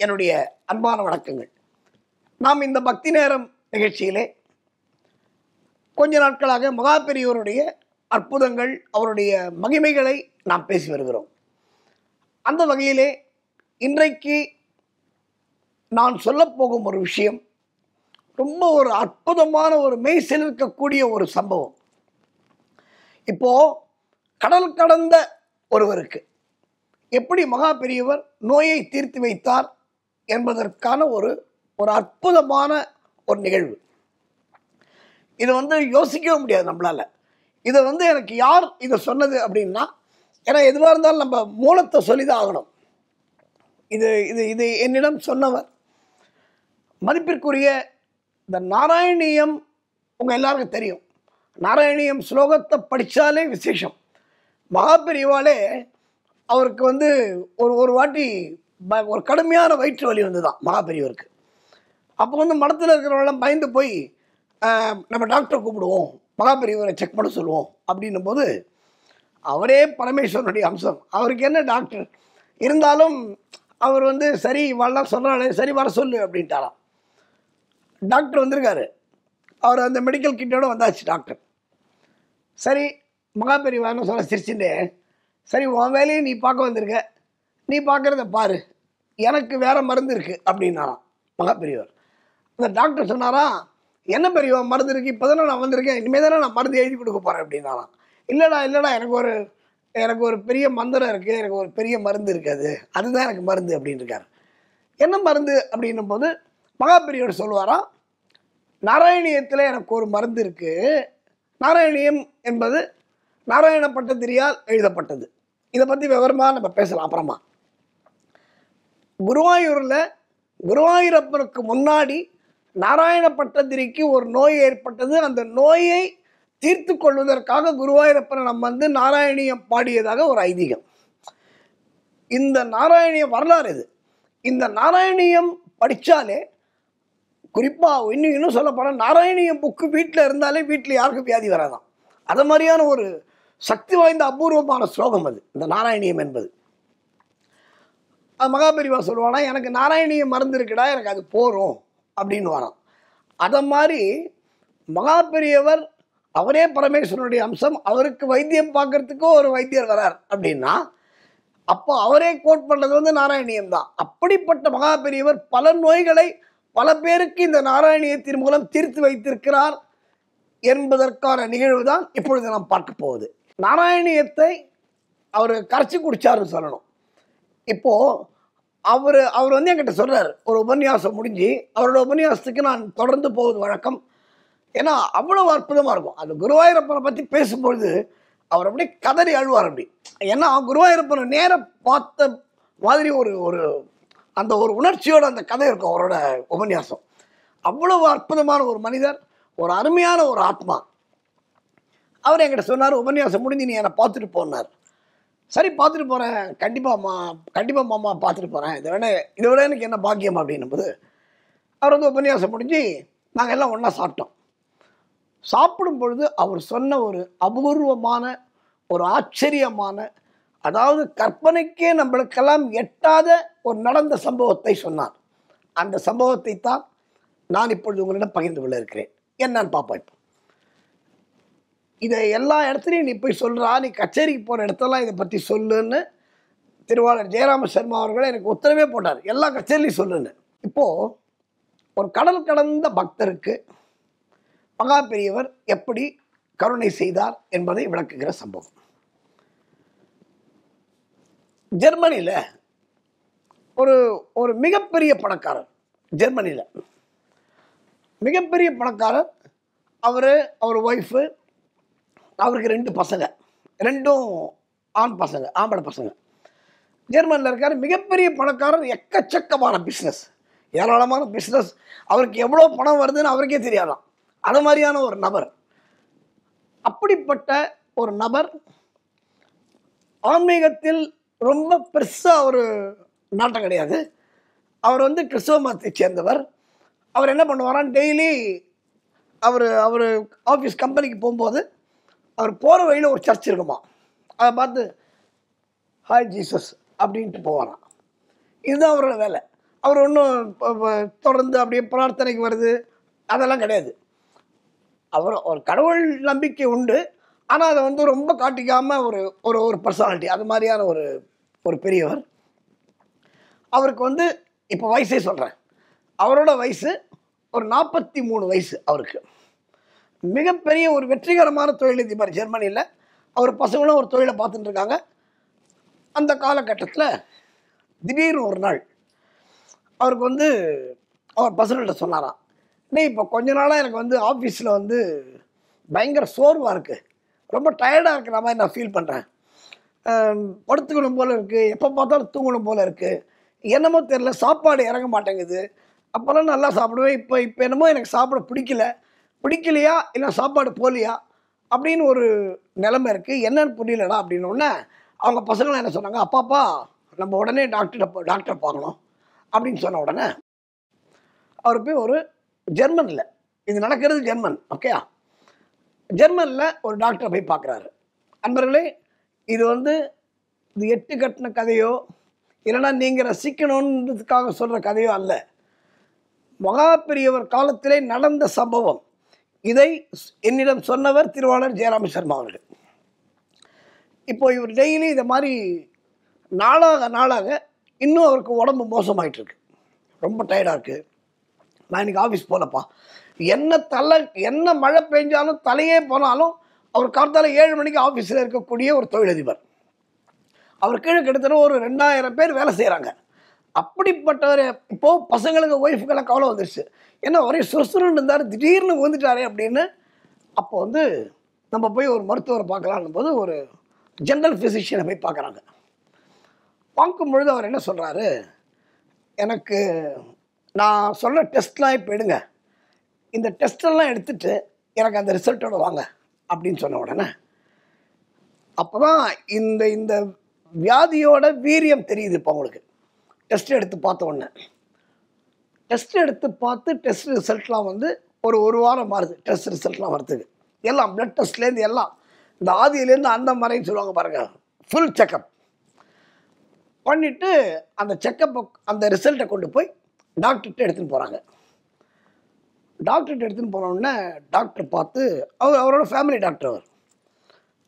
என்னுடைய அன்பான வணக்கங்கள். நாம் இந்த பக்தி நேரம் நிகழ்ச்சியிலே கொஞ்ச நாட்களாக மகா பெரியவருடைய அற்புதங்கள், அவருடைய மகிமைகளை நாம் பேசி வருகிறோம். அந்த வகையிலே இன்றைக்கு நான் சொல்லப்போகும் ஒரு விஷயம் ரொம்ப ஒரு அற்புதமான ஒரு மெய் சிலிர்க்கக்கூடிய ஒரு சம்பவம். இப்போ கடல் கடந்த ஒருவருக்கு எப்படி மகா பெரியவர் நோயை தீர்த்து வைத்தார் என்பதற்கான ஒரு அற்புதமான ஒரு நிகழ்வு. இதை யோசிக்கவே முடியாது நம்மளால. இதை எனக்கு யார் இதை சொன்னது அப்படின்னா, ஏன்னா எதுவாக இருந்தாலும் நம்ம மூலத்தை சொல்லிதான் ஆகணும். இது இது இது என்னிடம் சொன்னவர் மதிப்பிற்குரிய இந்த நாராயணியம். உங்கள் எல்லாருக்கும் தெரியும், நாராயணியம் ஸ்லோகத்தை படித்தாலே விசேஷம். மகா பெரியவாளே அவருக்கு ஒரு வாட்டி ஒரு கடுமையான வயிற்று வலி வந்துதான் மகா பெரியவருக்கு. அப்போ மடத்தில் இருக்கிறவங்களாம் பயந்து போய் நம்ம டாக்டரை கூப்பிடுவோம், மகா பெரியவரை செக் பண்ண சொல்லுவோம் அப்படின்னும் போது, அவரே பரமேஸ்வரனுடைய அம்சம், அவருக்கு என்ன டாக்டர் இருந்தாலும் அவர் சரி இவெல்லாம் சொல்கிறாளே, சரி வர சொல்லு அப்படின்ட்டாராம். டாக்டர் வந்திருக்காரு, அவர் அந்த மெடிக்கல் கிட்டோடு வந்தாச்சு டாக்டர். சரி மகா பெரியவான்னு சொல்ல சிரிச்சுட்டு, சரி உன் வேலையை நீ பார்க்க வந்திருக்க, நீ பார்க்குறத பாரு, எனக்கு வேறு மருந்து இருக்குது அப்படின்னாராம் மகா பெரியவர். அந்த டாக்டர் சொன்னாராம், என்ன பெரியவா மருந்து இருக்குது, இப்போ தானே நான் வந்திருக்கேன், இனிமேல் தானே நான் மருந்து எழுதி கொடுக்க போகிறேன் அப்படின்னாராம். இல்லைடா எனக்கு ஒரு பெரிய மந்திரம் இருக்குது, எனக்கு ஒரு பெரிய மருந்து இருக்குது, அதுதான் எனக்கு மருந்து அப்படின்னு இருக்கார். என்ன மருந்து அப்படின்னும் போது மகா பெரியவர் சொல்லுவாராம், நாராயணியத்தில் எனக்கு ஒரு மருந்து இருக்குது. நாராயணியம் என்பது நாராயண பட்டத்திரியால் எழுதப்பட்டது. இதை பற்றி விவரமாக நம்ம பேசலாம் அப்புறமா. குருவாயூரப்பனுக்கு முன்னாடி நாராயண பட்டத்திரிக்கு ஒரு நோய் ஏற்பட்டது. அந்த நோயை தீர்த்து கொள்வதற்காக குருவாயூரப்பனை நம்ம நாராயணியம் பாடியதாக ஒரு ஐதீகம். இந்த நாராயணியம் வரலாறு இது. இந்த நாராயணியம் படித்தாலே, குறிப்பாக இன்னும் சொல்லப்போனால் நாராயணியம் புக்கு வீட்டில் இருந்தாலே வீட்டில் யாருக்கும் வியாதி வராதான். அது மாதிரியான ஒரு சக்தி வாய்ந்த அபூர்வமான ஸ்லோகம் அது, இந்த நாராயணியம் என்பது. அது மகா பெரியவா சொல்லுவானா, எனக்கு நாராயணியம் மருந்து இருக்குடா, எனக்கு அது போகிறோம் அப்படின்னு வரான். அதை மாதிரி மகா பெரியவர் அவரே பரமேஸ்வரனுடைய அம்சம், அவருக்கு வைத்தியம் பார்க்கறதுக்கோ ஒரு வைத்தியர் வரார் அப்படின்னா, அப்போ அவரே கோட் பண்ணது நாராயணியம் தான். அப்படிப்பட்ட மகா பெரியவர் பல நோய்களை பல பேருக்கு இந்த நாராயணியத்தின் மூலம் தீர்த்து வைத்திருக்கிறார் என்பதற்கான நிகழ்வு தான் இப்பொழுது நாம் பார்க்க போகுது. நாராயணியத்தை அவர் கரைச்சி குடிச்சாருன்னு சொல்லணும். இப்போது அவர் என்கிட்ட சொல்கிறார், ஒரு உபன்யாசம் முடிஞ்சு அவரோட உபன்யாசத்துக்கு நான் தொடர்ந்து போவது வழக்கம். ஏன்னா அவ்வளோ அற்புதமாக இருக்கும். அந்த குருவாயூரப்பனை பற்றி பேசும்பொழுது அவர் அப்படியே கதறி அழுவார் அப்படி. ஏன்னா குருவாயூரப்பனை நேராக பார்த்த மாதிரி ஒரு அந்த ஒரு உணர்ச்சியோட அந்த கதை இருக்கும் அவரோட உபன்யாசம். அவ்வளவு அற்புதமான ஒரு மனிதர், ஒரு அருமையான ஒரு ஆத்மா. அவர் என்கிட்ட சொன்னார், உபன்யாசம் முடிஞ்சு நீ என்னை பார்த்துட்டு போனார். சரி பார்த்துட்டு போகிறேன், கண்டிப்பாக மாமா பார்த்துட்டு போகிறேன், இதை விட எனக்கு என்ன பாக்கியம் அப்படின்னும்போது, அவர் உபன்யாசம் முடிஞ்சு நாங்கள் எல்லாம் ஒன்றா சாப்பிட்டோம். சாப்பிடும் பொழுது அவர் சொன்ன ஒரு அபூர்வமான ஒரு ஆச்சரியமான, அதாவது கற்பனைக்கே நம்மளுக்கெல்லாம் எட்டாத ஒரு நடந்த சம்பவத்தை சொன்னார். அந்த சம்பவத்தை தான் நான் இப்பொழுது உங்களிடம் பகிர்ந்து கொள்ள இருக்கிறேன். என்னன்னு பார்ப்போம். இப்போ இதை எல்லா இடத்துலையும் நீ போய் சொல்கிறா, நீ கச்சேரிக்கு போகிற இடத்தெல்லாம் இதை பற்றி சொல்லுன்னு திருவாளர் ஜெயராம சர்மா அவர்கள் எனக்கு உத்தரவே போட்டார், எல்லா கச்சேரிலையும் சொல்லுன்னு. இப்போது ஒரு கடல் கடந்த பக்தருக்கு மகா பெரியவர் எப்படி கருணை செய்தார் என்பதை விளக்குகிற சம்பவம். ஜெர்மனியில் ஒரு மிகப்பெரிய பணக்காரர், ஜெர்மனியில் மிகப்பெரிய பணக்காரர். அவர் ஒய்ஃபு, அவருக்கு 2 பசங்க, 2 ஆண் பசங்க, ஆம்பளை பசங்க. ஜெர்மனியில் இருக்கார், மிகப்பெரிய பணக்காரர், எக்கச்சக்கமான பிஸ்னஸ், ஏராளமான பிஸ்னஸ். அவருக்கு எவ்வளோ பணம் வருதுன்னு அவருக்கே தெரியாதான், அது மாதிரியான ஒரு நபர். அப்படிப்பட்ட ஒரு நபர் ஆன்மீகத்தில் ரொம்ப பெருசாக ஒரு நாட்டம் கிடையாது. அவர் கிறிஸ்தவ மதத்தை சேர்ந்தவர். அவர் என்ன பண்ணுவாராம், டெய்லி அவர் ஆஃபீஸ் கம்பெனிக்கு போகும்போது அவர் போகிற வழியில் ஒரு சர்ச் இருக்குமா, அதை பார்த்து ஹாய் ஜீசஸ் அப்படின்ட்டு போவாராம். இதுதான் அவரோட வேலை. அவர் ஒன்றும் தொடர்ந்து அப்படியே பிரார்த்தனைக்கு வருது அதெல்லாம் கிடையாது. அவர் ஒரு கடவுள் நம்பிக்கை உண்டு, ஆனால் அதை வந்து ரொம்ப காட்டிக்காமல் ஒரு ஒரு ஒரு பர்சனாலிட்டி, அது மாதிரியான ஒரு ஒரு பெரியவர். அவருக்கு வந்து இப்போ வயசே சொல்கிறேன், அவரோட வயசு ஒரு 43 வயசு. அவருக்கு மிகப்பெரிய ஒரு வெற்றிகரமான தொழிலதிபர் ஜெர்மனியில். அவர் பசங்களும் ஒரு தொழிலை பார்த்துட்டு இருக்காங்க. அந்த காலகட்டத்தில் திடீர்னு ஒரு நாள் அவருக்கு வந்து அவர் பசங்கள்கிட்ட சொன்னாராம், இப்போ கொஞ்ச நாளாக எனக்கு வந்து ஆஃபீஸில் வந்து பயங்கர சோர்வாக இருக்குது, ரொம்ப டயர்டாக இருக்கிற மாதிரி நான் ஃபீல் பண்ணுறேன், படுத்துக்கணும் போல் இருக்குது, எப்போ பார்த்தாலும் தூங்கணும் போல் இருக்குது, என்னமோ தெரில, சாப்பாடு இறங்க மாட்டேங்குது. அப்போல்லாம் நல்லா சாப்பிடுவேன், இப்போ என்னமோ எனக்கு சாப்பிட பிடிக்கலையா இல்லை சாப்பாடு போகலையா அப்படின்னு ஒரு நிலைமை இருக்குது, என்னன்னு புரியலடா அப்படின்னோடனே அவங்க பசங்களாம் என்ன சொன்னாங்க, அப்பாப்பா நம்ம உடனே டாக்டரை பார்க்கணும் அப்படின்னு சொன்ன உடனே அவர் போய் ஒரு ஜெர்மனில், இது நடக்கிறது ஜெர்மன், ஓகேயா, ஜெர்மனில் ஒரு டாக்டரை போய் பார்க்குறாரு. அன்பர்களே, இது வந்து இது எட்டு கட்டின கதையோ இல்லைன்னா நீங்கள் ரசிக்கணுன்றதுக்காக சொல்கிற கதையோ அல்ல, மகா பெரியவர் காலத்திலே நடந்த சம்பவம். இதை என்னிடம் சொன்னவர் திருவாளர் ஜெயராம சர்மா அவர்கள். இப்போ இவர் டெய்லி இதை மாதிரி நாளாக இன்னும் அவருக்கு உடம்பு மோசமாயிட்டு இருக்கு, ரொம்ப டயர்டாக இருக்குது, நான் இன்றைக்கி ஆஃபீஸ் போகலப்பா, என்ன மழை பெஞ்சாலும் தலையே போனாலும் அவர் காலத்தால் 7 மணிக்கு ஆஃபீஸில் இருக்கக்கூடிய ஒரு தொழிலதிபர். அவர் கீழே கிட்டத்தட்ட ஒரு 2000 பேர் வேலை செய்கிறாங்க. அப்படிப்பட்டவர் இப்போது பசங்களுக்கு ஒய்ஃபுக்கெல்லாம் கவலை வந்துருச்சு, ஏன்னா ஒரே சுறுசுறுன்னு இருந்தார், திடீர்னு வந்துட்டாரே அப்படின்னு. அப்போ வந்து நம்ம போய் ஒரு மருத்துவரை பார்க்கலான்னும் போது ஒரு ஜென்ரல் ஃபிசிஷியனை போய் பார்க்குறாங்க. பார்க்கும் பொழுது அவர் என்ன சொல்கிறாரு, எனக்கு நான் சொல்கிற டெஸ்ட்லாம் இப்போ எடுங்க, இந்த டெஸ்டெல்லாம் எடுத்துகிட்டு எனக்கு அந்த ரிசல்ட்டோட வாங்க அப்படின்னு சொன்ன உடனே அப்போ தான் இந்த வியாதியோட வீரியம் தெரியுது. இப்போ உங்களுக்கு டெஸ்ட் எடுத்து பார்த்த உடனே, டெஸ்ட் ரிசல்ட்லாம் வந்து ஒரு வாரம் மாறுது. டெஸ்ட் ரிசல்ட்லாம் வரதுக்கு எல்லாம் பிளட் டெஸ்ட்லேருந்து எல்லாம் இந்த ஆதியிலேருந்து அந்த மாதிரின்னு சொல்லுவாங்க பாருங்கள், ஃபுல் செக்கப் பண்ணிவிட்டு அந்த ரிசல்ட்டை கொண்டு போய் டாக்டர்கிட்ட எடுத்துன்னு போகிறாங்க. டாக்டர்கிட்ட எடுத்துன்னு போனோடனே டாக்டர் பார்த்து, அவரோட ஃபேமிலி டாக்டர், அவர்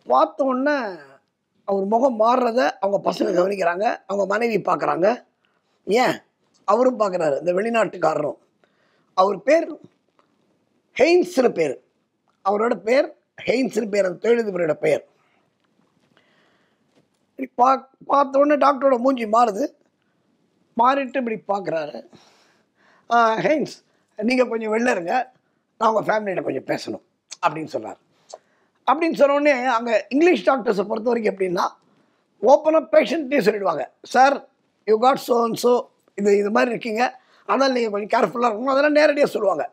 பார்த்த உடனே அவர் முகம் மாறுறத அவங்க பசங்க கவனிக்கிறாங்க, அவங்க மனைவி பார்க்குறாங்க, ஏன் அவரும் பார்க்குறாரு, இந்த வெளிநாட்டுக்காரரும். அவர் பேர் ஹெய்ன்ஸ்னு பேர், அவரோட பேர் ஹெய்ன்ஸ்னு பேர், அந்த தொழிலதிபரோட பெயர். பார்த்த உடனே டாக்டரோட மூஞ்சி மாறிட்டு இப்படி பார்க்குறாரு, ஹெய்ன்ஸ் நீங்கள் கொஞ்சம் வெளில இருங்க, நான் உங்கள் ஃபேமிலியிட்ட கொஞ்சம் பேசணும் அப்படின்னு சொல்கிறார். அப்படின்னு சொன்னோடனே அங்கே இங்கிலீஷ் டாக்டர்ஸை பொறுத்த வரைக்கும் எப்படின்னா, ஓப்பனாக பேஷண்ட்டே சொல்லிடுவாங்க, sir you got so and so, இது மாதிரி இருக்கீங்க, ஆனால் நீங்கள் கொஞ்சம் கேர்ஃபுல்லாக இருக்கணும், அதெல்லாம் நேரடியாக சொல்லுவாங்க.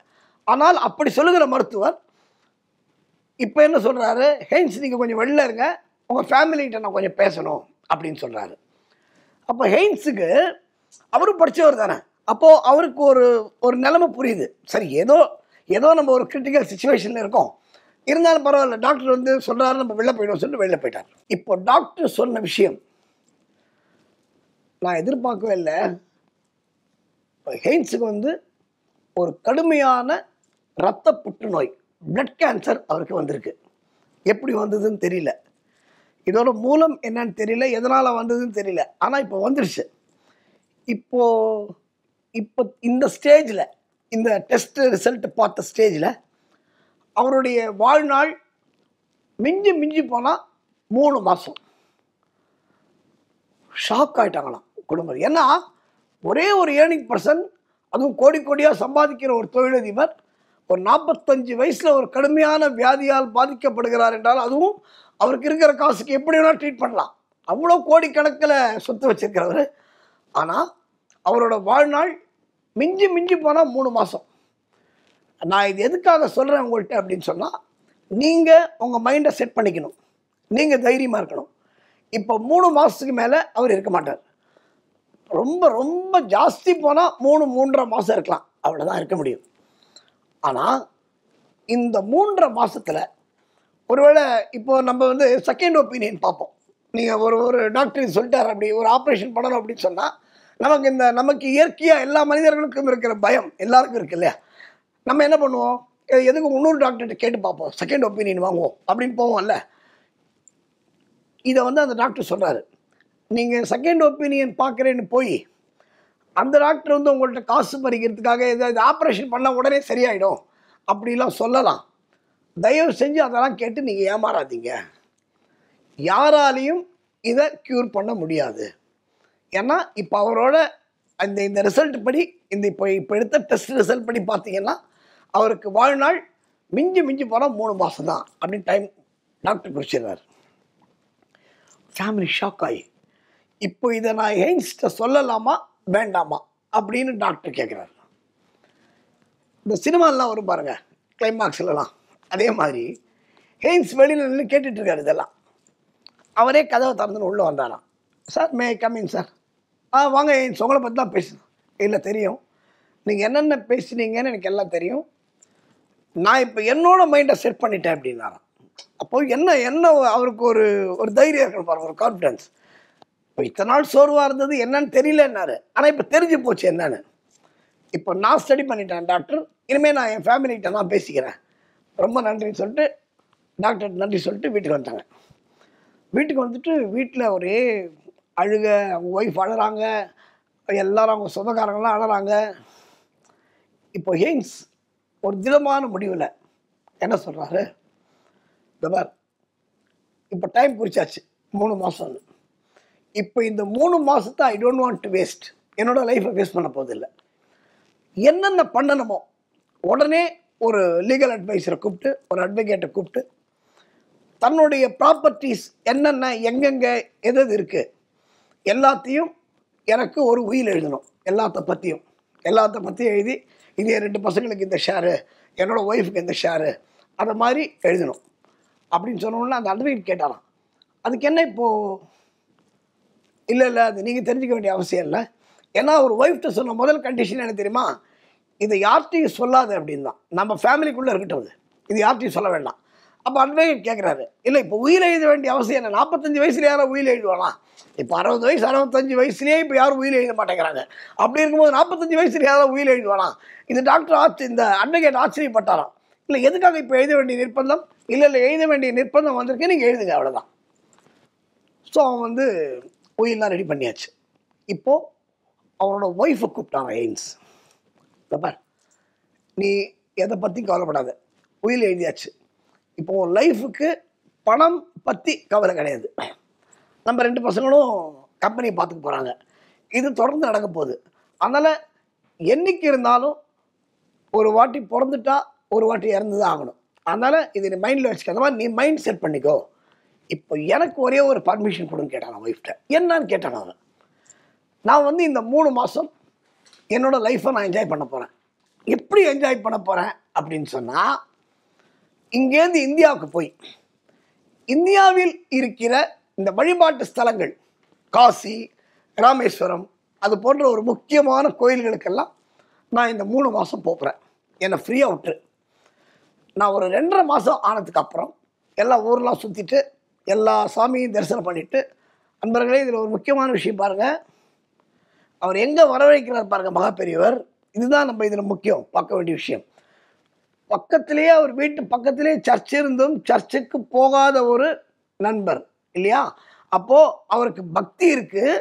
ஆனால் அப்படி சொல்லுகிற மருத்துவர் இப்போ என்ன சொல்கிறாரு, ஹெய்ன்ஸ் நீங்கள் கொஞ்சம் வெளில இருங்க, உங்கள் ஃபேமிலிகிட்ட நான் கொஞ்சம் பேசணும் அப்படின்னு சொல்கிறாரு. அப்போ ஹெய்ன்ஸுக்கு அவரும் படித்தவர் தானே, அப்போது அவருக்கு ஒரு நிலைமை புரியுது, சரி ஏதோ நம்ம ஒரு கிரிட்டிக்கல் சுச்சுவேஷனில் இருக்கோம், இருந்தாலும் பரவாயில்ல, டாக்டர் வந்து சொல்கிறாரு நம்ம வெளில போயிடுவோம் சொல்லிட்டு வெளில போயிட்டார். இப்போ டாக்டர் சொன்ன விஷயம் நான் எதிர்பார்க்கவே இல்லை. ஹெய்ன்ஸுக்கு வந்து ஒரு கடுமையான இரத்த புற்றுநோய், பிளட் கேன்சர் அவருக்கு வந்திருக்கு. எப்படி வந்ததுன்னு தெரியல, இதோட மூலம் என்னன்னு தெரியல, எதனால் வந்ததுன்னு தெரியல, ஆனால் இப்போ வந்துடுச்சு. இப்போ இந்த ஸ்டேஜில், இந்த டெஸ்ட் ரிசல்ட் பார்த்த ஸ்டேஜில் அவருடைய வாழ்நாள் மிஞ்சி போனால் 3 மாதம். ஷாக் ஆகிட்டாங்களாம் குடும்பம். ஏன்னா ஒரே ஒரு ஏர்னிங் பர்சன், அதுவும் கோடியாக சம்பாதிக்கிற ஒரு தொழிலதிபர், ஒரு 45 வயசில் ஒரு கடுமையான வியாதியால் பாதிக்கப்படுகிறார் என்றால், அதுவும் அவருக்கு இருக்கிற காசுக்கு எப்படி வேணால் ட்ரீட் பண்ணலாம், அவ்வளோ கோடிக்கணக்கில் சொத்து வச்சிருக்கிறவர். ஆனால் அவரோட வாழ்நாள் மிஞ்சி போனால் 3 மாதம். நான் இது எதுக்காக சொல்கிறேன் உங்கள்கிட்ட அப்படின்னு சொன்னால், நீங்கள் உங்கள் மைண்டை செட் பண்ணிக்கணும், நீங்கள் தைரியமாக இருக்கணும். இப்போ 3 மாதத்துக்கு மேலே அவர் இருக்க மாட்டார், ரொம்ப ஜாஸ்தி போனால் 3.5 மாதம் இருக்கலாம், அவ்வளோதான் இருக்க முடியும். ஆனால் இந்த 3.5 மாதத்தில் ஒருவேளை இப்போ நம்ம வந்து செகண்ட் ஒப்பீனியன் பார்ப்போம். நீங்கள் ஒரு டாக்டர் சொல்லிட்டார், அப்படி ஒரு ஆப்ரேஷன் பண்ணணும் அப்படின்னு சொன்னால் நமக்கு இயற்கையாக எல்லா மனிதர்களுக்கும் இருக்கிற பயம் எல்லாருக்கும் இருக்கு இல்லையா? நம்ம என்ன பண்ணுவோம், எதுக்கு இன்னொரு டாக்டர்கிட்ட கேட்டு பார்ப்போம், செகண்ட் ஒப்பீனியன் வாங்குவோம் அப்படின்னு போவோம்ல. இதை அந்த டாக்டர் சொல்கிறாரு, நீங்கள் செகண்ட் ஒப்பீனியன் பார்க்குறேன்னு போய் அந்த டாக்டர் உங்கள்கிட்ட காசு பறிக்கிறதுக்காக ஏதாவது ஆப்ரேஷன் பண்ணால் உடனே சரியாயிடும் அப்படிலாம் சொல்லலாம். தயவு செஞ்சு அதெல்லாம் கேட்டு நீங்கள் ஏமாறாதீங்க. யாராலையும் இதை க்யூர் பண்ண முடியாது. ஏன்னா இப்போ அவரோட இந்த ரிசல்ட் படி இப்போ எடுத்த டெஸ்ட் ரிசல்ட் படி பார்த்தீங்கன்னா அவருக்கு வாழ்நாள் மிஞ்சி போனால் 3 மாதம் தான் அப்படின்னு டைம் டாக்டர் குறிச்சிடுறார். ஃபேமிலி ஷாக் ஆகி இப்போ இதை நான் ஹெய்ன்ஸ்கிட்ட சொல்லலாமா வேண்டாமா அப்படின்னு டாக்டர் கேட்குறாரு. இந்த சினிமாலாம் வரும் பாருங்கள், கிளைமாக்ஸ்லாம் அதே மாதிரி ஹெய்ன்ஸ் வெளியில் நின்று கேட்டுட்ருக்காரு இதெல்லாம். அவரே கதவை திறந்துன்னு உள்ளே வந்தாராம். சார் மே கம்மிங் சார். வாங்க ஹெய்ன்ஸ், உங்களை பற்றி தான் பேசணும். இல்லை தெரியும், நீங்கள் என்னென்ன பேசுனீங்கன்னு எனக்கு எல்லாம் தெரியும். நான் இப்போ என்னோட மைண்டை செட் பண்ணிட்டேன் அப்படின்னாராம். அப்போது என்ன அவருக்கு ஒரு தைரியம் இருக்கணும் பாருங்க, ஒரு கான்ஃபிடன்ஸ். இப்போ இத்தனை நாள் சோர்வாக இருந்தது என்னன்னு தெரியலன்னாரு. ஆனால் இப்போ தெரிஞ்சு போச்சு என்னன்னு. இப்போ நான் ஸ்டடி பண்ணிட்டேன் டாக்டர், இனிமேல் நான் என் ஃபேமிலிகிட்ட நான் பேசிக்கிறேன், ரொம்ப நன்றின்னு சொல்லிட்டு டாக்டர் நன்றி சொல்லிட்டு வீட்டுக்கு வந்துட்டாங்க. வீட்டுக்கு வந்துட்டு வீட்டில் ஒரே அழுக, அவங்க ஒய்ஃப் அழுறாங்க, எல்லாரும் அவங்க சொந்தக்காரங்களாம் அழறாங்க. இப்போ ஹெய்ன்ஸ் ஒரு திடமான முடிவில் என்ன சொல்கிறாரு, பார் இப்போ டைம் குறிச்சாச்சு 3 மாதம்னு. இப்போ இந்த 3 மாதத்தை I don't want to waste, என்னோடய லைஃப்பை வேஸ்ட் பண்ண போதில்லை. என்னென்ன பண்ணணுமோ உடனே ஒரு லீகல் அட்வைஸரை கூப்பிட்டு, ஒரு அட்வொகேட்டை கூப்பிட்டு, தன்னுடைய ப்ராப்பர்ட்டிஸ் என்னென்ன எங்கெங்கே எது இருக்குது எல்லாத்தையும் எனக்கு ஒரு உயில் எழுதணும். எல்லாத்த பற்றியும் எழுதி, இது என் 2 பசங்களுக்கு இந்த ஷேரு, என்னோடய ஒய்ஃபுக்கு இந்த ஷேரு, அதை மாதிரி எழுதணும் அப்படின்னு சொன்னோன்னா அந்த அட்வொகேட் கேட்டாராம், அதுக்கு என்ன இப்போது? இல்லை அது நீங்கள் தெரிஞ்சுக்க வேண்டிய அவசியம் இல்லை. ஏன்னா ஒரு ஒய்ஃப்ட்ட சொன்ன முதல் கண்டிஷன் என்ன தெரியுமா, இதை யார்கிட்டையும் சொல்லாது அப்படின்னு தான். நம்ம ஃபேமிலிக்குள்ளே இருக்கட்டும், இது யார்கிட்டையும் சொல்ல வேண்டாம். அப்போ அட்வொகேட் கேட்குறாரு, இல்லை இப்போ உயிர் எழுத வேண்டிய அவசியம் என்ன? 45 வயசுல யாரும் உயிர் எழுதுவானா? இப்போ 60 வயசு 65 வயசுலேயே இப்போ யாரும் உயிர் எழுத மாட்டேங்கிறாங்க. அப்படி இருக்கும்போது 45 வயசுல யாரும் உயிர் எழுதுவானா? இது டாக்டர் இந்த அட்வொகேட் ஆச்சரியப்பட்டாராம். இல்லை எதுக்காக இப்போ எழுத வேண்டிய நிர்பந்தம்? இல்லை எழுத வேண்டிய நிர்பந்தம் வந்திருக்கு, நீங்கள் எழுதுங்க, அவ்வளோதான். ஸோ அவன் உயிரெலாம் ரெடி பண்ணியாச்சு. இப்போது அவனோட ஒய்ஃபை கூப்பிட்டான் ஹெய்ன்ஸ். பார், நீ எதை பற்றி கவலைப்படாத, உயிர் எழுதியாச்சு. இப்போ உன் லைஃபுக்கு பணம் பற்றி கவலை கிடையாது. நம்ம 2 பசங்களும் கம்பெனியை பார்த்துக்க போகிறாங்க. இது தொடர்ந்து நடக்க போகுது. அதனால் என்றைக்கு இருந்தாலும் ஒரு வாட்டி பிறந்துட்டா ஒரு வாட்டி இறந்து தான் ஆகணும். அதனால் இது நீ மைண்டில் வச்சுக்க, அந்த மாதிரி நீ மைண்ட் செட் பண்ணிக்கோ. இப்போ எனக்கு ஒரே ஒரு பர்மிஷன் கொடுன்னு கேட்டான் ஒய்ஃப்ட்ட. என்னன்னு கேட்டான் அவன். நான் இந்த 3 மாதம் என்னோடய லைஃப்பை நான் என்ஜாய் பண்ண போகிறேன். எப்படி என்ஜாய் பண்ண போகிறேன் அப்படின்னு சொன்னால், இங்கேருந்து இந்தியாவுக்கு போய் இந்தியாவில் இருக்கிற இந்த வழிபாட்டு ஸ்தலங்கள், காசி, ராமேஸ்வரம், அது போன்ற ஒரு முக்கியமான கோயில்களுக்கெல்லாம் நான் இந்த 3 மாதம் போகிறேன். என்னை ஃப்ரீயாக விட்டுரு. நான் ஒரு 2.5 மாதம் ஆனதுக்கப்புறம் எல்லா ஊரெலாம் சுற்றிட்டு எல்லா சாமியும் தரிசனம் பண்ணிவிட்டு, அன்பர்களே இதில் ஒரு முக்கியமான விஷயம் பாருங்கள், அவர் எங்கே வரவழைக்கிறார் பாருங்கள் மகா பெரியவர். இதுதான் நம்ம இதில் முக்கியம் பார்க்க வேண்டிய விஷயம். பக்கத்திலேயே அவர் வீட்டு பக்கத்திலே சர்ச் இருந்தும் சர்ச்சுக்கு போகாத ஒரு நண்பர் இல்லையா? அப்போது அவருக்கு பக்தி இருக்குது,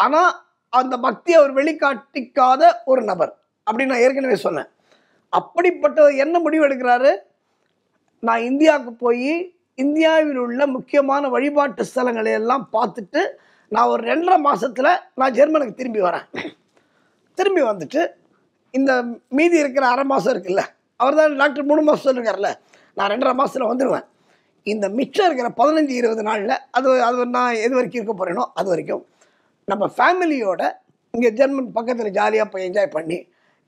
ஆனால் அந்த பக்தி அவர் வெளிக்காட்டிக்காத ஒரு நபர் அப்படின்னு நான் ஏற்கனவே சொன்னேன். அப்படிப்பட்ட என்ன முடிவு எடுக்கிறாரு, நான் இந்தியாவுக்கு போய் இந்தியாவில் உள்ள முக்கியமான வழிபாட்டு ஸ்தலங்களை எல்லாம் பார்த்துட்டு நான் ஒரு 2.5 மாதத்தில் நான் ஜெர்மனுக்கு திரும்பி வரேன். திரும்பி வந்துட்டு இந்த மீதி இருக்கிற 1/2 மாதம் இருக்குல்ல, அவர் தான் டாக்டர் 3 மாதம் சொல்லியிருக்காருல்ல, நான் 2.5 மாதத்தில் வந்துடுவேன். இந்த மிச்சம் இருக்கிற 15-20 நாளில் அது நான் எது வரைக்கும் இருக்க போகிறேனோ அது வரைக்கும் நம்ம ஃபேமிலியோட இங்கே ஜெர்மன் பக்கத்தில் ஜாலியாக போய் என்ஜாய் பண்ணி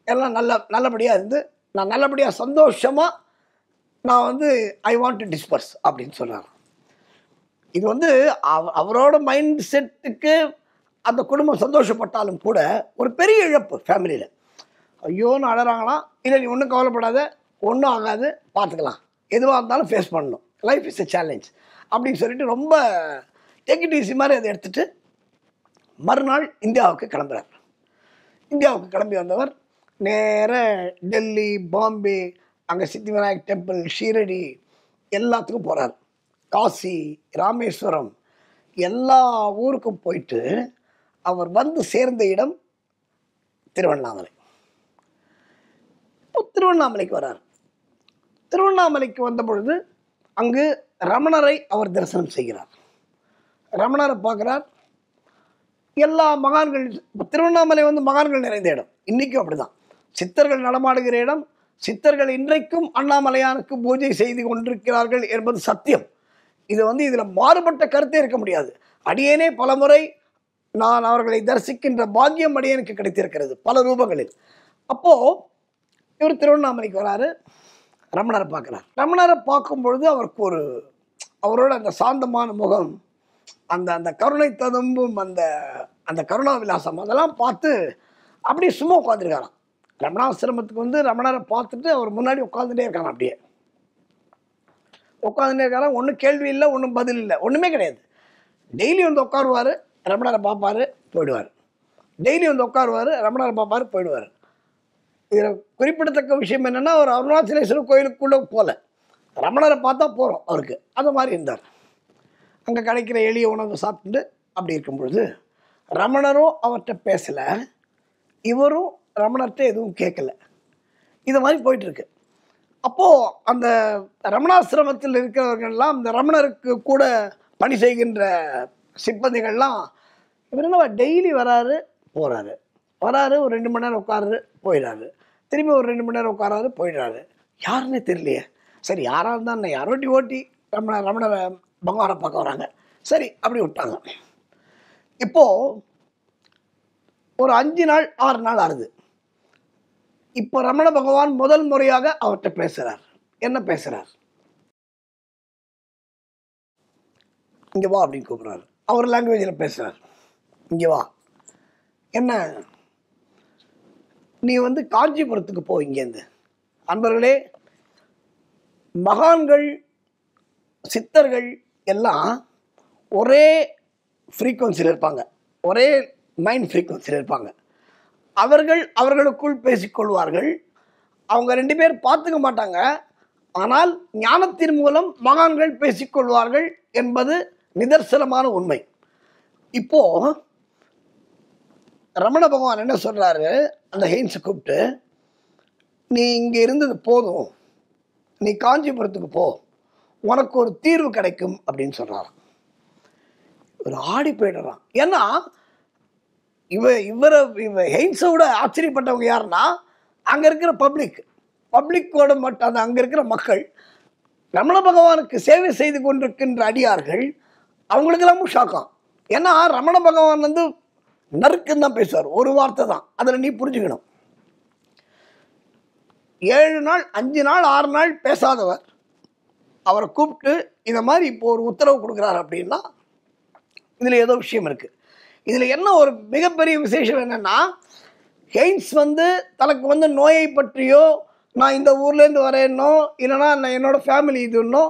எல்லாம் நல்லபடியாக இருந்து நான் நல்லபடியாக சந்தோஷமாக நான் ஐ வாண்ட் டு டிஸ்பர்ஸ் அப்படின்னு சொன்னார். இது அவரோட மைண்ட் செட்டுக்கு அந்த குடும்பம் சந்தோஷப்பட்டாலும் கூட ஒரு பெரிய இழப்பு ஃபேமிலியில். ஐயோன்னு அழறாங்களாம். இல்லை நீ ஒன்றும் கவலைப்படாத, ஒன்றும் ஆகாது, பார்த்துக்கலாம், எதுவாக இருந்தாலும் ஃபேஸ் பண்ணணும், லைஃப் இஸ் எ சேலஞ்ச் அப்படின்னு சொல்லிட்டு ரொம்ப டேக் இட் ஈஸி மாதிரி அதை எடுத்துகிட்டு மறுநாள் இந்தியாவுக்கு கிளம்புறார். இந்தியாவுக்கு கிளம்பி வந்தவர் நேர டெல்லி, பாம்பே, அங்கே சித்தி விநாயக் டெம்பிள், ஷீரடி எல்லாத்துக்கும் போகிறார். காசி, ராமேஸ்வரம் எல்லா ஊருக்கும் போயிட்டு அவர் வந்து சேர்ந்த இடம் திருவண்ணாமலை. திருவண்ணாமலைக்கு வரார். திருவண்ணாமலைக்கு வந்த பொழுது அங்கு ரமணரை அவர் தரிசனம் செய்கிறார். ரமணரை பார்க்குறார். எல்லா மகான்கள், திருவண்ணாமலை வந்து மகான்கள் நிறைந்த இடம். இன்றைக்கும் அப்படிதான். சித்தர்கள் நடமாடுகிற இடம். சித்தர்கள் இன்றைக்கும் அண்ணாமலையானுக்கு பூஜை செய்து கொண்டிருக்கிறார்கள் என்பது சத்தியம். இது வந்து இதில் மாறுபட்ட கருத்தே இருக்க முடியாது. அடியேனே பலமுறை நான் அவர்களை தரிசிக்கின்ற பாக்கியம் அடியேனுக்கு கிடைத்திருக்கிறது பல ரூபங்களில். அப்போது இவர் திருவண்ணாமலைக்கு வராரு, ரமணரை பார்க்குறார். ரமணரை பார்க்கும் பொழுது அவருக்கு அவரோட அந்த சாந்தமான முகம், அந்த கருணை ததும்பும் அந்த கருணா விலாசம் அதெல்லாம் பார்த்து அப்படியே சும்மா உட்காந்துருக்காராம். ரமணாசிரமத்துக்கு வந்து ரமணரை பார்த்துட்டு அவர் முன்னாடி உட்காந்துட்டே இருக்காராம். அப்படியே உட்காந்துட்டே இருக்காராம். ஒன்றும் கேள்வி இல்லை, ஒன்றும் பதில் இல்லை, ஒன்றுமே கிடையாது. டெய்லி வந்து உட்காருவார், ரமணரை பார்ப்பார், போயிடுவார். டெய்லி வந்து உட்காருவார், ரமணரை பார்ப்பார், போயிடுவார். இதில் குறிப்பிடத்தக்க விஷயம் என்னென்னா, அவர் அருணாச்சலேஸ்வரர் கோயிலுக்குள்ளே போகல, ரமணரை பார்த்தா போகிறோம் அவருக்கு. அது மாதிரி இருந்தார். அங்கே கிடைக்கிற எளிய உணவு சாப்பிட்டு அப்படி இருக்கும் பொழுது ரமணரும் அவர்கிட்ட பேசலை, இவரும் ரமணர்கிட்ட எதுவும் கேட்கல. இது மாதிரி போயிட்டுருக்கு. அப்போது அந்த ரமணாசிரமத்தில் இருக்கிறவர்கள்லாம் அந்த ரமணருக்கு கூட பணி செய்கின்ற சிப்பந்திகள்லாம் இவர் என்ன டெய்லி வராரு போகிறாரு, வராரு, ஒரு 2 மணி நேரம் உட்காரு போயிடுறாரு, திரும்பி ஒரு 2 மணி நேரம் உட்காராரு போயிடுறாரு. யாருன்னே தெரியலையே. சரி, யாராக இருந்தால் யாரோட்டி ஓட்டி ரமணரை பகவானை பார்க்க வராங்க, சரி அப்படி விட்டாங்க. இப்போது ஒரு 5 நாள் 6 நாள் ஆகுது. இப்போ ரமண பகவான் முதல் முறையாக அவர்கிட்ட பேசுகிறார். என்ன பேசுகிறார்? இங்கே வா அப்படின்னு கூப்பிட்றாரு. அவர் லாங்குவேஜில் பேசுகிறார். இங்கே வா, என்ன நீ வந்து காஞ்சிபுரத்துக்கு போ இங்கேருந்து. அன்பர்களே, மகான்கள் சித்தர்கள் எல்லாம் ஒரே ஃப்ரீக்குவன்சியில் இருப்பாங்க, ஒரே மைண்ட் ஃப்ரீக்குவன்சியில் இருப்பாங்க. அவர்களுக்குள் பேசிக்கொள்வார்கள். அவங்க 2 பேர் பார்த்துக்க மாட்டாங்க. ஆனால் ஞானத்தின் மூலம் மகான்கள் பேசிக்கொள்வார்கள் என்பது நிதர்சனமான உண்மை. இப்போ ரமண பகவான் என்ன சொல்றாரு, அந்த ஹெயின்ஸை கூப்பிட்டு, நீ இங்கே இருந்தது போதும், நீ காஞ்சிபுரத்துக்கு போ, உனக்கு ஒரு தீர்வு கிடைக்கும் அப்படின்னு சொல்றாராம். ஒரு ஆடி போயிடுறான். ஏன்னா இவரை ஹெயின்ஸை விட ஆச்சரியப்பட்டவங்க யாருன்னா அங்கே இருக்கிற பப்ளிக்கோட மட்டும் அந்த அங்கே இருக்கிற மக்கள், ரமண பகவானுக்கு சேவை செய்து கொண்டிருக்கின்ற அடியார்கள், அவங்களுக்கெல்லாமும் ஷாக்கம். ஏன்னா ரமண பகவான் வந்து நறுக்குன்னு தான் பேசுவார், ஒரு வார்த்தை தான், அதில் நீ புரிஞ்சுக்கணும். 7 நாள் 5 நாள் 6 நாள் பேசாதவர் அவரை கூப்பிட்டு இந்த மாதிரி இப்போ ஒரு உத்தரவு கொடுக்குறாரு அப்படின்னா இதில் ஏதோ விஷயம் இருக்குது. இதில் என்ன ஒரு மிகப்பெரிய விசேஷம் என்னென்னா, ஹெயின்ஸ் வந்து தனக்கு வந்து நோயை பற்றியோ, நான் இந்த ஊர்லேருந்து வரேன்னோ, இல்லைனா நான் என்னோடய ஃபேமிலி இதுன்னோ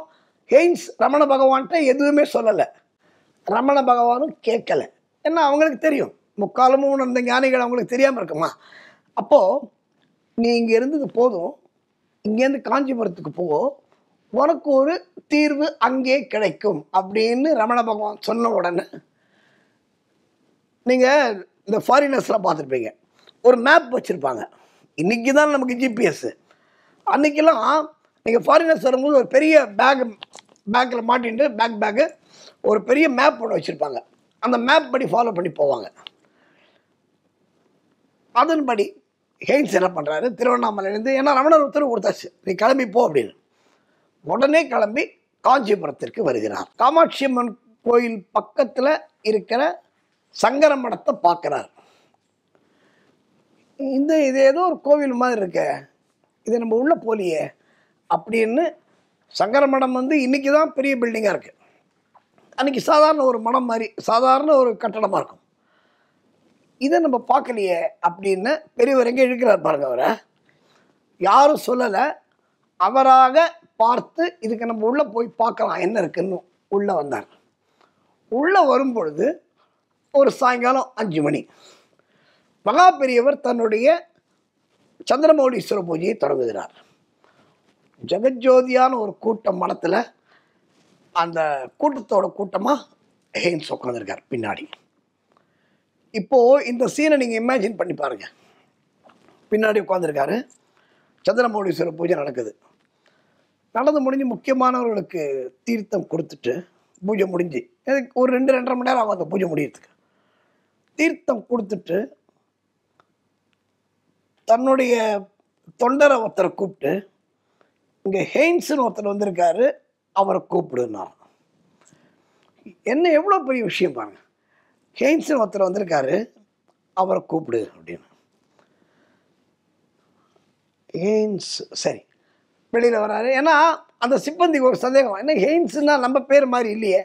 ஹெயின்ஸ் ரமண பகவான்கிட்ட எதுவுமே சொல்லலை. ரமண பகவானும் கேட்கலை. ஏன்னா அவங்களுக்கு தெரியும், முக்காலமும் உணர்ந்த ஞானிகள் அவங்களுக்கு தெரியாமல் இருக்குமா. அப்போது நீ இங்கே இருந்தது போதும், இங்கேருந்து காஞ்சிபுரத்துக்கு போ, உனக்கு ஒரு தீர்வு அங்கே கிடைக்கும் அப்படின்னு ரமண பகவான் சொன்ன உடனே, நீங்கள் இந்த ஃபாரினர்ஸ்லாம் பார்த்துருப்பீங்க, ஒரு மேப் வச்சுருப்பாங்க. இன்றைக்கி தான் நமக்கு ஜிபிஎஸ். அன்றைக்கெல்லாம் நீங்கள் ஃபாரினர்ஸ் வரும்போது ஒரு பெரிய பேக்கில் மாட்டின்ட்டு பேக்கு ஒரு பெரிய மேப் ஒன்று வச்சுருப்பாங்க. அந்த மேப் படி ஃபாலோ பண்ணி போவாங்க. அதன்படி ஹெயின்ஸ் என்ன பண்ணுறாரு, திருவண்ணாமலையிலேருந்து, ஏன்னா ரமணர் உத்தரவு கொடுத்தாச்சு, நீ கிளம்பி போ அப்படின்னு, உடனே கிளம்பி காஞ்சிபுரத்திற்கு வருகிறார். காமாட்சி அம்மன் கோயில் பக்கத்தில் இருக்கிற சங்கர மடத்தை பார்க்குறார். இது ஏதோ ஒரு கோவில் மாதிரி இருக்க, இது நம்ம உள்ள போலியே அப்படின்னு. சங்கர மடம் வந்து இன்றைக்கி தான் பெரிய பில்டிங்காக இருக்குது. அன்றைக்கி சாதாரண ஒரு மடம் மாதிரி, சாதாரண ஒரு கட்டடமாக இருக்கும். இதை நம்ம பார்க்கலையே அப்படின்னு பெரியவர் எங்கே இழுக்கிறார் பாருங்க. அவரை யாரும் சொல்லலை, அவராக பார்த்து இதுக்கு நம்ம உள்ளே போய் பார்க்கலாம் என்ன இருக்குன்னு உள்ளே வந்தார். உள்ளே வரும்பொழுது ஒரு சாயங்காலம் 5 மணி. மகா பெரியவர் தன்னுடைய சந்திரமௌலீஸ்வர பூஜையை தொடங்குகிறார். ஜெகஜோதியான ஒரு கூட்டம் மனத்தில், அந்த கூட்டத்தோட கூட்டமாக ஹெய்ன்ஸ் உட்காந்துருக்கார் பின்னாடி. இப்போது இந்த சீனை நீங்கள் இமேஜின் பண்ணி பாருங்கள். பின்னாடி உட்காந்துருக்காரு, சந்திரமௌலீஸ்வர பூஜை நடக்குது. நடந்து முடிஞ்சு முக்கியமானவர்களுக்கு தீர்த்தம் கொடுத்துட்டு பூஜை முடிஞ்சு ஒரு 2-2.5 மணி நேரம் ஆகும் அந்த பூஜை முடியறதுக்கு. தீர்த்தம் கொடுத்துட்டு தன்னுடைய தொண்டரை ஒருத்தரை கூப்பிட்டு, இங்கே ஹெய்ன்ஸ்னு ஒருத்தர் வந்திருக்காரு, அவரை கூப்பிடுனா. என்ன எவ்வளோ பெரிய விஷயம் பாருங்க. ஹெய்ன்ஸ்னு ஒருத்தர் வந்திருக்காரு, அவரை கூப்பிடு அப்படின்னு. ஹெய்ன்ஸ் சரி வெளியில் வராரு. ஏன்னா அந்த சிப்பந்திக்கு ஒரு சந்தேகம், என்ன ஹெய்ன்ஸ்னா நம்ம பேர் மாதிரி இல்லையே,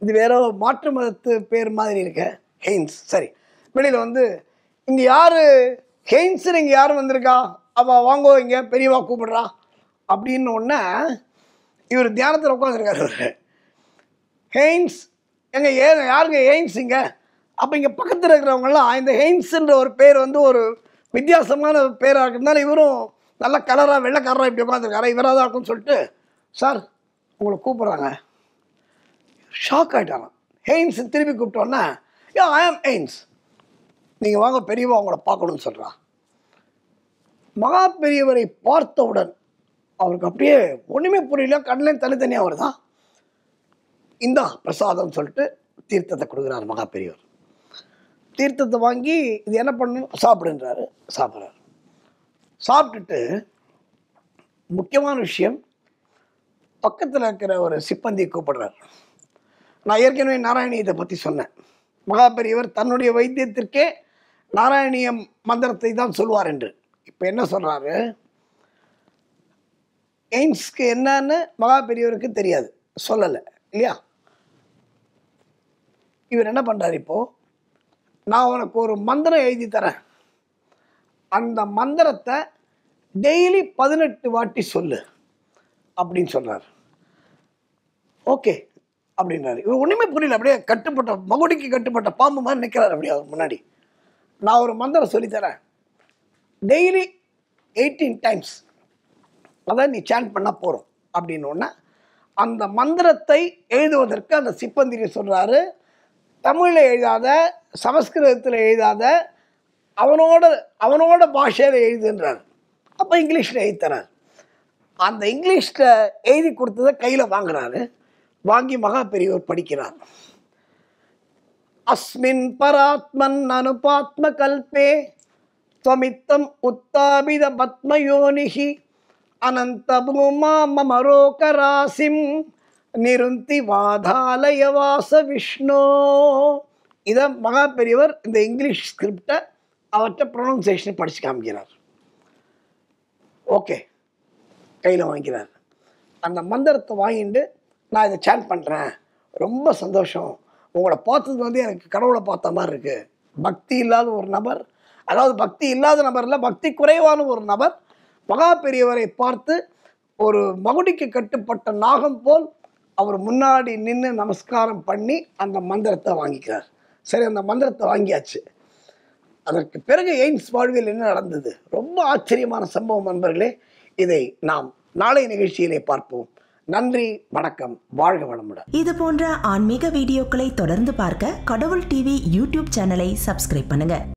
இது வேற மாற்று மதத்து பேர் மாதிரி இருக்க ஹெய்ன்ஸ். சரி வெளியில் வந்து, இங்கே யார் ஹெய்ன்ஸ்னு இங்கே யார் வந்திருக்கா, அவள் வாங்கோ இங்கே பெரியவா கூப்பிடுறா அப்படின்னு ஒன்று. இவர் தியானத்தில் உட்காந்துருக்காரு. அவர் ஹெய்ன்ஸ் எங்க யாருங்க ஹெய்ன்ஸ் இங்கே? அப்போ இங்கே பக்கத்தில் இருக்கிறவங்கலாம் இந்த ஹெய்ன்ஸுன்ற ஒரு பேர் வந்து ஒரு வித்தியாசமான பேராக இருக்கிறதுனால இவரும் நல்ல கலராக வெள்ளைக்காரராக இப்படி உட்காந்துருக்காரு, இவராக தான் இருக்குன்னு சொல்லிட்டு, சார் உங்களை கூப்பிட்றாங்க. ஷாக் ஆகிட்டாங்க. ஹெய்ன்ஸ் திருப்பி கூப்பிட்டோன்னா, யா ஐ ஆம் ஹெய்ன்ஸ், நீங்கள் வாங்க பெரியவா உங்களை பார்க்கணும்னு சொல்கிறா. மகா பெரியவரை பார்த்தவுடன் அவருக்கு அப்படியே ஒன்றுமே புரியல, கண்ணிலையும் தனித்தனியாக வருதான். இந்தா பிரசாதம் சொல்லிட்டு தீர்த்தத்தை கொடுக்குறாரு மகா பெரியவர். தீர்த்தத்தை வாங்கி இது என்ன பண்ணணும், சாப்பிடுன்றாரு. சாப்பிட்றாரு. சாப்பிட்டுட்டு முக்கியமான விஷயம், பக்கத்தில் இருக்கிற ஒரு சிப்பந்தியை கூப்பிடுறார். நான் ஏற்கனவே நாராயணியத்தை பற்றி சொன்னேன். மகா பெரியவர் தன்னுடைய வைத்தியத்திற்கே நாராயணிய மந்திரத்தை தான் சொல்வார் என்று. இப்போ என்ன சொல்கிறாரு, ஹெய்ன்ஸ்க்கு என்னன்னு மகா பெரியவருக்கு தெரியாது, சொல்லலை இல்லையா. இவர் என்ன பண்ணுறாரு, இப்போது நான் உனக்கு ஒரு மந்திரம் எழுதி தரேன், அந்த மந்திரத்தை டெய்லி 18 வாட்டி சொல்லு அப்படின்னு சொல்கிறார். ஓகே அப்படின்றாரு. இவர் ஒன்றுமே புரியல, அப்படியே கட்டுப்பட்ட மகுடிக்கு கட்டுப்பட்ட பாம்பு மாதிரி நிற்கிறார் அப்படியே அவர் முன்னாடி. நான் ஒரு மந்திரம் சொல்லித்தரேன், டெய்லி 18 டைம்ஸ் அதான் நீ சாண்ட் பண்ணால் போகிறோம் அப்படின்னு. அந்த மந்திரத்தை எழுதுவதற்கு அந்த சிப்பந்திரி சொல்கிறாரு, தமிழில் எழுதாத, சமஸ்கிருதத்தில் எழுதாத, அவனோட பாஷையில் எழுதுன்றார். அப்போ இங்கிலீஷில் எழுதி தரார். அந்த இங்கிலீஷில் எழுதி கொடுத்ததை கையில் வாங்குறாரு. வாங்கி மகா பெரியவர் படிக்கிறார். அஸ்மின் பராத்மன் அனுபாத்ம கல்பே துவமித்தம் உத்தாபித பத்மயோனிஹி அனந்த பூமா மமரோகராசிம் நிருந்தி வாதாலயவாச விஷ்ணு. இதை மகா பெரியவர் இந்த இங்கிலீஷ் ஸ்கிரிப்டை அவர்கிட்ட ப்ரொனவுன்சியேஷன் படித்து காமிக்கிறார். ஓகே கையில் வாங்கிக்கிறார். அந்த மந்திரத்தை வாங்கிட்டு, நான் இதை சாண்ட் பண்ணுறேன், ரொம்ப சந்தோஷம், உங்களை பார்த்தது வந்து எனக்கு கடவுளை பார்த்த மாதிரி இருக்குது. பக்தி இல்லாத ஒரு நபர், அதாவது பக்தி இல்லாத நபர் இல்லை, பக்தி குறைவான ஒரு நபர் மகா பெரியவரை பார்த்து ஒரு மகுடிக்கு கட்டுப்பட்ட நாகம் போல் அவர் முன்னாடி நின்று நமஸ்காரம் பண்ணி அந்த மந்திரத்தை வாங்கிக்கிறார். சரி, அந்த மந்திரத்தை வாங்கியாச்சு. அதற்கு பிறகு ஹெய்ன்ஸ் வாழ்வில் என்ன நடந்தது, ரொம்ப ஆச்சரியமான சம்பவம் நண்பர்களே. இதை நாம் நாளை நிகழ்ச்சியிலே பார்ப்போம். நன்றி, வணக்கம், வாழ்க வளமுடன். இது போன்ற ஆன்மீக வீடியோக்களை தொடர்ந்து பார்க்க கடவுள் டிவி யூடியூப் சேனலை சப்ஸ்கிரைப் பண்ணுங்க.